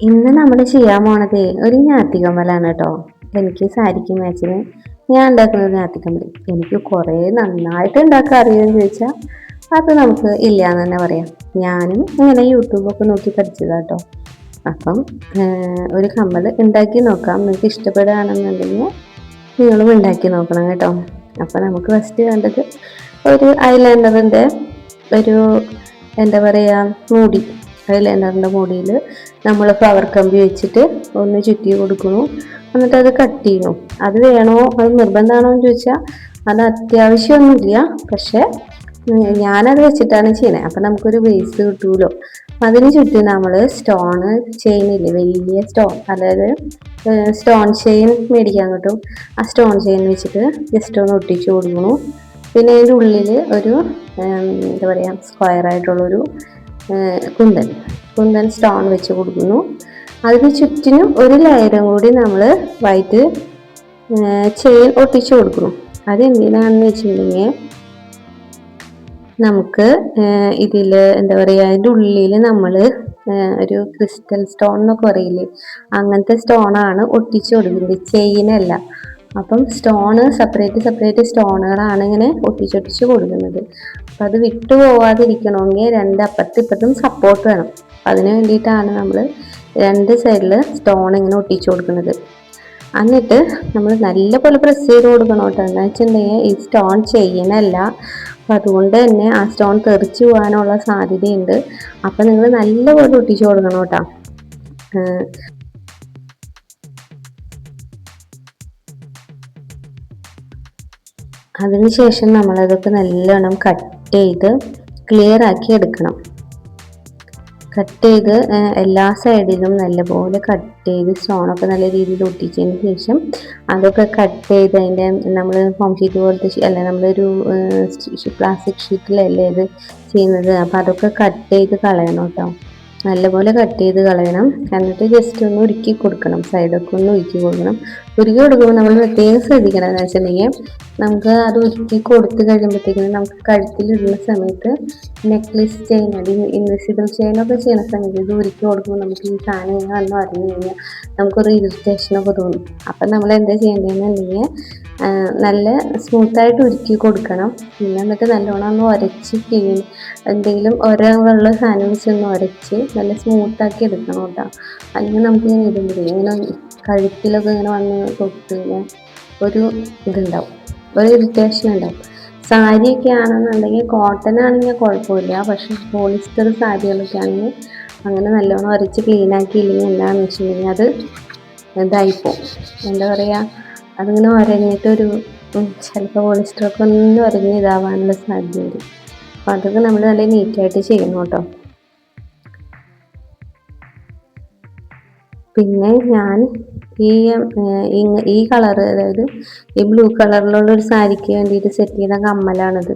ഇന്ന് നമ്മൾ ചെയ്യാൻ പോണത് ഒരു ഞാത്തിക്കമ്മലാണ് കേട്ടോ. എനിക്ക് സാരിക്ക് മാച്ചിന് ഞാൻ ഉണ്ടാക്കുന്ന ഒരു ഞാത്തിക്കമ്മൽ എനിക്ക് കുറേ നന്നായിട്ട് ഉണ്ടാക്കാൻ അറിയുമെന്ന് ചോദിച്ചാൽ അത് നമുക്ക് ഇല്ല എന്ന് തന്നെ പറയാം. ഞാനും ഇങ്ങനെ യൂട്യൂബൊക്കെ നോക്കി പഠിച്ചതാ കേട്ടോ. അപ്പം ഒരു കമ്മൽ ഉണ്ടാക്കി നോക്കാം. നിങ്ങൾക്ക് ഇഷ്ടപ്പെടുകയാണെന്നുണ്ടെങ്കിൽ നിങ്ങളും ഉണ്ടാക്കി നോക്കണം കേട്ടോ. അപ്പം നമുക്ക് ഫസ്റ്റ് വേണ്ടത് ഒരു ഐലൈനറിൻ്റെ ഒരു എന്താ പറയുക മൂടി. ഐലൈനറിൻ്റെ മൂടിയിൽ നമ്മൾ ഫ്ലവർ കമ്പി വെച്ചിട്ട് ഒന്ന് ചുറ്റി കൊടുക്കുന്നു. എന്നിട്ട് അത് കട്ട് ചെയ്യുന്നു. അത് വേണോ അത് നിർബന്ധമാണോ എന്ന് ചോദിച്ചാൽ അത് അത്യാവശ്യമൊന്നുമില്ല. പക്ഷേ ഞാനത് വെച്ചിട്ടാണ് ചെയ്യണത്. അപ്പം നമുക്കൊരു ബേസ് കിട്ടുമല്ലോ. അതിന് ചുറ്റും നമ്മൾ സ്റ്റോണ് ചെയിനില്ലേ, വലിയ സ്റ്റോൺ, അതായത് സ്റ്റോൺ ചെയിൻ മേടിക്കാൻ കിട്ടും. ആ സ്റ്റോൺ ചെയിൻ വെച്ചിട്ട് ജസ്റ്റ് ഒന്ന് ഒട്ടിച്ചു കൊടുക്കുന്നു. പിന്നെ അതിൻ്റെ ഉള്ളിൽ ഒരു എന്താ പറയുക സ്ക്വയറായിട്ടുള്ളൊരു കുന്തൻ കുന്തൻ സ്റ്റോൺ വെച്ച് കൊടുക്കുന്നു. അതിന് ചുറ്റിനും ഒരു ലെയറും കൂടി നമ്മൾ വൈറ്റ് ചെയിൻ ഒട്ടിച്ചു കൊടുക്കുന്നു. അതെന്തിനാണെന്ന് വെച്ചിട്ടുണ്ടെങ്കിൽ നമുക്ക് ഇതിൽ എന്താ പറയുക അതിൻ്റെ ഉള്ളിൽ നമ്മൾ ഒരു ക്രിസ്റ്റൽ സ്റ്റോൺ എന്നൊക്കെ പറയില്ലേ, അങ്ങനത്തെ സ്റ്റോണാണ് ഒട്ടിച്ചു കൊടുക്കുന്നത്, ചെയിനല്ല. അപ്പം സ്റ്റോണ് സെപ്പറേറ്റ് സ്റ്റോണുകളാണ് ഇങ്ങനെ ഒട്ടിച്ചൊട്ടിച്ച് കൊടുക്കുന്നത്. അപ്പം അത് വിട്ടു പോവാതിരിക്കണമെങ്കിൽ രണ്ട് അപ്പുറത്തും ഇപ്പുറത്തും സപ്പോർട്ട് വേണം. അതിന് വേണ്ടിയിട്ടാണ് നമ്മൾ രണ്ട് സൈഡിൽ സ്റ്റോൺ ഇങ്ങനെ ഒട്ടിച്ചു കൊടുക്കുന്നത്. എന്നിട്ട് നമ്മൾ നല്ലപോലെ പ്രസ് ചെയ്ത് കൊടുക്കണം കേട്ടോ. എന്താ വെച്ചിട്ടുണ്ടെങ്കിൽ ഈ സ്റ്റോൺ ചെയിനല്ല, അപ്പം അതുകൊണ്ട് തന്നെ ആ സ്റ്റോൺ തെറിച്ച് പോകാനുള്ള സാധ്യതയുണ്ട്. അപ്പം നിങ്ങൾ നല്ലപോലെ ഒട്ടിച്ചു കൊടുക്കണം കേട്ടോ. അതിനുശേഷം നമ്മളതൊക്കെ നല്ലോണം കട്ട് ചെയ്ത് ക്ലിയർ ആക്കി എടുക്കണം. കട്ട് ചെയ്ത് എല്ലാ സൈഡിലും നല്ലപോലെ കട്ട് ചെയ്ത് സ്റ്റോണൊക്കെ നല്ല രീതിയിൽ ഒട്ടിച്ചതിന് ശേഷം അതൊക്കെ കട്ട് ചെയ്ത് അതിൻ്റെ നമ്മൾ ഫോം ഷീറ്റ് പോലത്തെ അല്ല, നമ്മളൊരു പ്ലാസ്റ്റിക് ഷീറ്റിലല്ലേ ഇത് ചെയ്യുന്നത്. അപ്പോൾ അതൊക്കെ കട്ട് ചെയ്ത് കളയണം കേട്ടോ. നല്ലപോലെ കട്ട് ചെയ്ത് കളയണം. എന്നിട്ട് ജസ്റ്റ് ഒന്ന് ഉരുക്കി കൊടുക്കണം, സൈഡൊക്കെ ഒന്ന് ഉരുക്കി കൊടുക്കണം. ഉരുക്കി കൊടുക്കുമ്പോൾ നമ്മൾ പ്രത്യേകം ശ്രദ്ധിക്കണം എന്ന് വെച്ചിട്ടുണ്ടെങ്കിൽ നമുക്ക് അത് ഉരുക്കി കൊടുത്ത് കഴിയുമ്പോഴത്തേക്കും നമുക്ക് കഴുത്തിലിടുന്ന സമയത്ത് നെക്ലേസ് ചെയിൻ, അത് ഇൻവിസിബിൾ ചെയിനൊക്കെ ചെയ്യുന്ന സമയത്ത് ഇത് ഉരുക്കി കൊടുക്കുമ്പോൾ നമുക്ക് ഈ സാധനം ഇങ്ങനെ വന്ന് അറിഞ്ഞു കഴിഞ്ഞാൽ നമുക്കൊരു ഇറിറ്റേഷനൊക്കെ തോന്നും. അപ്പം നമ്മൾ എന്താ ചെയ്യേണ്ടതെന്നുണ്ടെങ്കിൽ നല്ല സ്മൂത്തായിട്ട് ഉരുക്കി കൊടുക്കണം. പിന്നെ എന്നിട്ട് നല്ലോണം ഒന്ന് ഉരച്ച് ക്ലീൻ എന്തെങ്കിലും ഒരവുള്ള സാധനം വെച്ചൊന്ന് ഉരച്ച് നല്ല സ്മൂത്താക്കി എടുക്കണം കേട്ടോ. അല്ലെങ്കിൽ നമുക്ക് ഇങ്ങനെ ഇടുമ്പോൾ ഇങ്ങനെ കഴുത്തിലൊക്കെ ഇങ്ങനെ വന്ന് തൊട്ട് ഇങ്ങനെ ഒരു ഇതുണ്ടാവും, ഒരു ഇറിറ്റേഷൻ ഉണ്ടാവും. സാരിയൊക്കെ ആണെന്നുണ്ടെങ്കിൽ കോട്ടൺ ആണെങ്കിൽ കുഴപ്പമില്ല. പക്ഷെ പോളിസ്റ്റർ സാരികളൊക്കെ ആണെങ്കിൽ അങ്ങനെ നല്ലോണം ഉരച്ച് ക്ലീൻ ആക്കിയില്ലെങ്കിൽ എന്താണെന്ന് വെച്ചിട്ടുണ്ടെങ്കിൽ അത് ഇതായിപ്പോവും. എന്താ പറയുക, അതിങ്ങനെ ഉരഞ്ഞിട്ടൊരു ചിലപ്പോൾ പോളിസ്റ്ററൊക്കെ ഒന്ന് ഉരഞ്ഞ് ഇതാവാനുള്ള സാധ്യതയുണ്ട്. അപ്പോൾ അതൊക്കെ നമ്മൾ നല്ല നീറ്റായിട്ട് ചെയ്യണം കേട്ടോ. പിന്നെ ഞാൻ ഈ കളറ്, അതായത് ഈ ബ്ലൂ കളറിലുള്ള ഒരു സാരിക്ക് വേണ്ടിയിട്ട് സെറ്റ് ചെയ്ത കമ്മലാണിത്.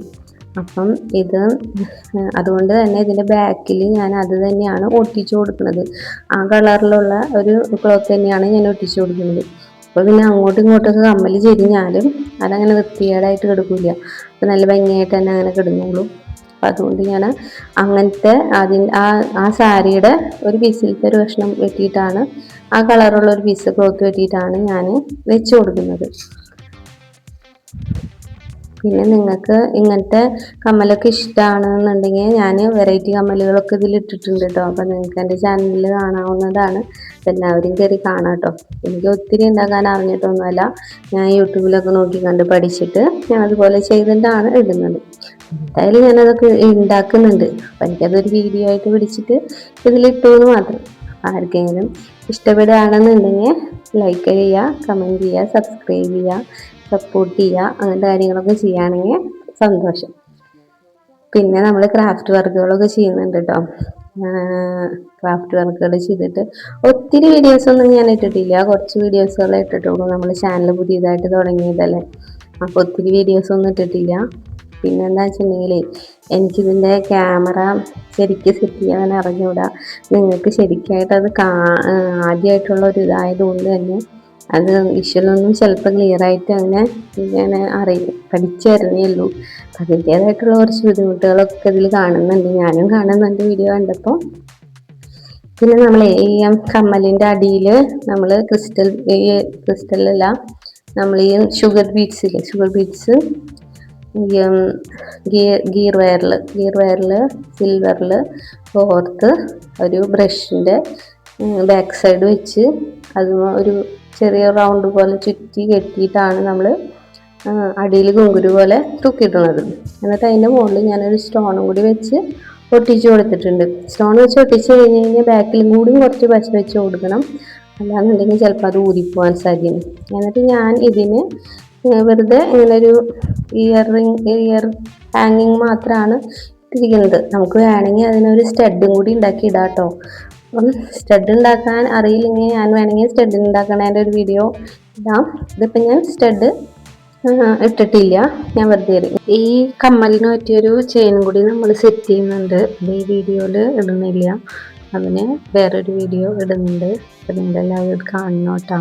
അപ്പം ഇത് അതുകൊണ്ട് തന്നെ ഇതിൻ്റെ ബാക്കിൽ ഞാൻ അത് തന്നെയാണ് ഒട്ടിച്ചു കൊടുക്കുന്നത്. ആ കളറിലുള്ള ഒരു ക്ലോത്ത് തന്നെയാണ് ഞാൻ ഒട്ടിച്ചു കൊടുക്കുന്നത്. അപ്പോൾ പിന്നെ അങ്ങോട്ടും ഇങ്ങോട്ടൊക്കെ കമ്മൽ ചെരിഞ്ഞാലും അതങ്ങനെ വൃത്തികേടായിട്ട് കിടക്കില്ല. അപ്പോൾ നല്ല ഭംഗിയായിട്ട് തന്നെ അങ്ങനെ കിടന്നോളൂ. അപ്പം അതുകൊണ്ട് ഞാൻ അങ്ങനത്തെ ആ സാരിയുടെ ഒരു പീസിലത്തെ ഒരു കഷ്ണം വെട്ടിയിട്ടാണ്, ആ കളറുള്ള ഒരു പീസ് ക്ലോത്ത് വെട്ടിയിട്ടാണ് ഞാൻ വെച്ച് കൊടുക്കുന്നത്. പിന്നെ നിങ്ങൾക്ക് ഇങ്ങനത്തെ കമ്മലൊക്കെ ഇഷ്ടമാണെന്നുണ്ടെങ്കിൽ ഞാൻ വെറൈറ്റി കമ്മലുകളൊക്കെ ഇതിൽ ഇട്ടിട്ടുണ്ട് കേട്ടോ. അപ്പോൾ നിങ്ങൾക്ക് എൻ്റെ ചാനലിൽ കാണാവുന്നതാണ്. എല്ലാവരും കയറി കാണാം കേട്ടോ. എനിക്ക് ഒത്തിരി ഉണ്ടാക്കാൻ അറിഞ്ഞിട്ടൊന്നുമല്ല, ഞാൻ യൂട്യൂബിലൊക്കെ നോക്കി കണ്ട് പഠിച്ചിട്ട് ഞാൻ അതുപോലെ ചെയ്തിട്ടാണ് ഇടുന്നത്. എന്തായാലും ഞാനതൊക്കെ ഉണ്ടാക്കുന്നുണ്ട്. അപ്പം എനിക്കതൊരു വീഡിയോ ആയിട്ട് പിടിച്ചിട്ട് ഇതിലിട്ടു എന്ന് മാത്രം. ആർക്കെങ്കിലും ഇഷ്ടപ്പെടുകയാണെന്നുണ്ടെങ്കിൽ ലൈക്ക് ചെയ്യുക, കമൻറ്റ് ചെയ്യുക, സബ്സ്ക്രൈബ് ചെയ്യുക, സപ്പോർട്ട് ചെയ്യുക. അങ്ങനത്തെ കാര്യങ്ങളൊക്കെ ചെയ്യുകയാണെങ്കിൽ സന്തോഷം. പിന്നെ നമ്മൾ ക്രാഫ്റ്റ് വർക്കുകളൊക്കെ ചെയ്യുന്നുണ്ട് കേട്ടോ. ക്രാഫ്റ്റ് വർക്കുകൾ ചെയ്തിട്ട് ഒത്തിരി വീഡിയോസൊന്നും ഞാൻ ഇട്ടിട്ടില്ല, കുറച്ച് വീഡിയോസുകളെ ഇട്ടിട്ടുള്ളൂ. നമ്മൾ ചാനൽ പുതിയതായിട്ട് തുടങ്ങിയതല്ലേ, അപ്പോൾ ഒത്തിരി വീഡിയോസൊന്നും ഇട്ടിട്ടില്ല. പിന്നെ എന്താ വെച്ചിട്ടുണ്ടെങ്കിൽ എനിക്കിതിൻ്റെ ക്യാമറ ശരിക്കും സെറ്റ് ചെയ്യാൻ അറിഞ്ഞുകൂടാ. നിങ്ങൾക്ക് ശരിക്കായിട്ട് അത് ആദ്യമായിട്ടുള്ള ഒരു ഇതായതുകൊണ്ട് തന്നെ അത് വിഷ്വലൊന്നും ചിലപ്പോൾ ക്ലിയറായിട്ട് അങ്ങനെ ഇങ്ങനെ പഠിച്ചു തരുന്നേ ഉള്ളൂ. അപ്പം അതിൻ്റേതായിട്ടുള്ള കുറച്ച് ബുദ്ധിമുട്ടുകളൊക്കെ ഇതിൽ കാണുന്നുണ്ട്. ഞാനും കാണുന്നുണ്ട് വീഡിയോ കണ്ടപ്പോൾ. പിന്നെ നമ്മൾ ഈ കമ്മലിൻ്റെ അടിയിൽ നമ്മൾ ക്രിസ്റ്റലല്ല, നമ്മൾ ഈ ഷുഗർ ബീഡ്സ് ഈ ഗീർ വയറിൽ സിൽവറിൽ കോർത്ത് ഒരു ബ്രഷിൻ്റെ ബാക്ക് സൈഡ് വെച്ച് അത് ഒരു ചെറിയ റൗണ്ട് പോലെ ചുറ്റി കെട്ടിയിട്ടാണ് നമ്മൾ അടിയിൽ കുങ്കുരു പോലെ തൂക്കിയിടുന്നത്. എന്നിട്ട് അതിൻ്റെ മുകളിൽ ഞാനൊരു സ്റ്റോണും കൂടി വെച്ച് ഒട്ടിച്ച് കൊടുത്തിട്ടുണ്ട്. സ്റ്റോൺ വെച്ച് ഒട്ടിച്ച് കഴിഞ്ഞ് കഴിഞ്ഞാൽ ബാക്കിലും കൂടിയും കുറച്ച് പശ വെച്ച് കൊടുക്കണം, അല്ലാന്നുണ്ടെങ്കിൽ ചിലപ്പോൾ അത് ഊരിപ്പോകാൻ സാധ്യതയുണ്ട്. എന്നിട്ട് ഞാൻ ഇതിന് വെറുതെ ഇങ്ങനൊരു ഇയർ ഹാങ്ങിങ് മാത്രമാണ് ഇട്ടിരിക്കുന്നത്. നമുക്ക് വേണമെങ്കിൽ അതിനൊരു സ്റ്റഡും കൂടി ഉണ്ടാക്കി ഇടാം കേട്ടോ. അപ്പം സ്റ്റഡ് ഉണ്ടാക്കാൻ അറിയില്ലെങ്കിൽ ഞാൻ വേണമെങ്കിൽ സ്റ്റഡ് ഉണ്ടാക്കണതിൻ്റെ ഒരു വീഡിയോ ഇടാം. ഇതിപ്പോൾ ഞാൻ സ്റ്റഡ് ഇട്ടിട്ടില്ല, ഞാൻ വെറുതെ ഈ കമ്മലിന് പറ്റിയൊരു ചെയിനും കൂടി നമ്മൾ സെറ്റ് ചെയ്യുന്നുണ്ട്. അത് ഈ വീഡിയോയിൽ ഇടുന്നില്ല, അതിന് വേറൊരു വീഡിയോ ഇടുന്നുണ്ട്. അപ്പം നിങ്ങളെല്ലാവരും കാണണം കേട്ടോ.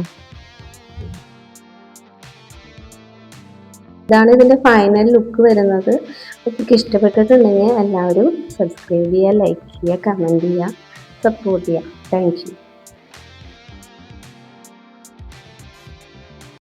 ഇതാണ് ഇതിൻ്റെ ഫൈനൽ ലുക്ക് വരുന്നത്. നിങ്ങൾക്ക് ഇഷ്ടപ്പെട്ടിട്ടുണ്ടെങ്കിൽ എല്ലാവരും സബ്സ്ക്രൈബ് ചെയ്യുക, ലൈക്ക് ചെയ്യുക, കമൻറ്റ് ചെയ്യുക, സപ്പോർട്ട് ചെയ്യുക. Thank you.